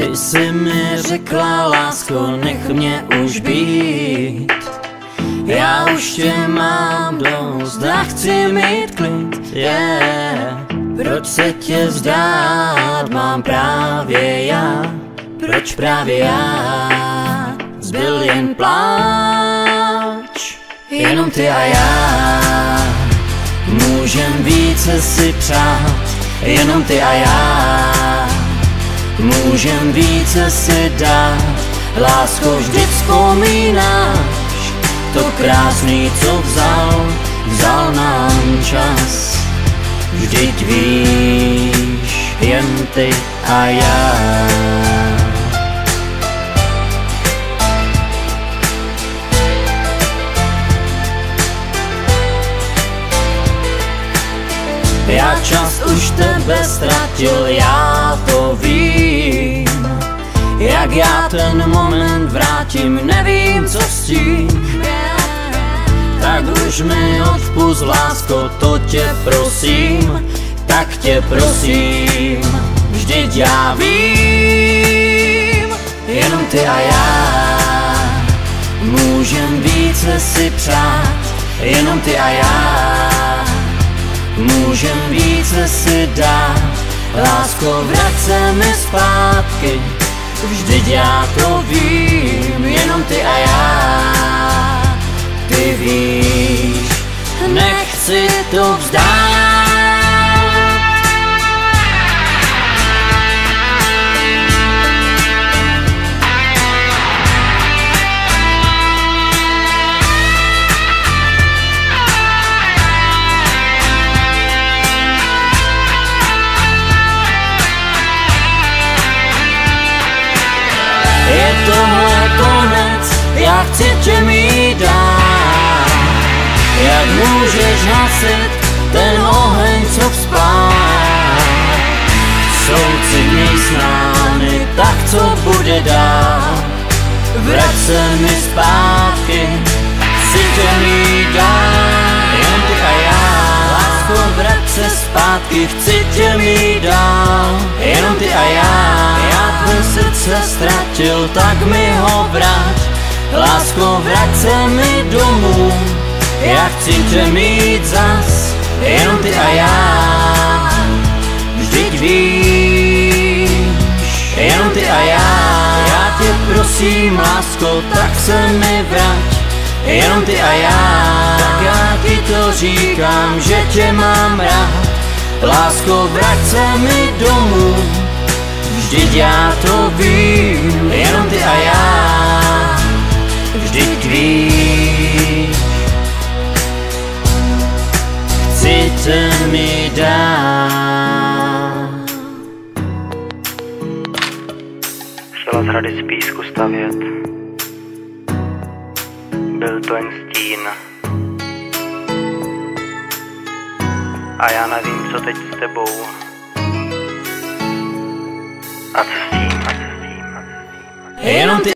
Ty jsi mi řekla, lásko, nech mě už být. Já už tě mám dost a chci mít klid, yeah. Proč se tě vzdát mám právě já? Proč právě já? Zbyl jen pláč, jenom ty a já. Můžem více si přát, jenom ty a já. Můžem více si dát, lásko, vždy vzpomínáš to krásný, co vzal nám čas. Vždyť víš, jen ty a já. Já čas už tebe ztratil, já to vím. Jak já ten moment vrátím, nevím, co s tím. Tak už mi odpusť, lásko, to tě prosím. Tak tě prosím, vždyť já vím, jenom ty a já. Můžem více si přát, jenom ty a já. Můžem více si dát, lásko, vrať se mi zpátky. Vždyť já to vím, jenom ty a já. Ty víš, nechci to vzdát. Je tohle konec, já chci tě mít dál. Jak můžeš hasit ten oheň, co vzpál? Soucit měj s námi, tak co bude dál? Vrať se mi zpátky, chci tě mít dál. Jen ty a já, lásko, vrať se zpátky, chci tě mít dál. Jenom ty a já, tvé srdce ztratil, tak mi ho vrať. Lásko, vrať se mi domů, já chci tě mít zas. Jenom ty a já, vždyť víš, jenom ty a já tě prosím, lásko, tak se mi vrať. Jenom ty a já, tak já ti to říkám, že tě mám rád. Lásko, vrať se mi domů, vždyť já to vím, jenom ty a já. Vždyť víš, chci tě mi dát. Chtěla z hrady z písku stavět, byl to jen stín. A já nevím, co teď s tebou. A co s tím? Jenom ty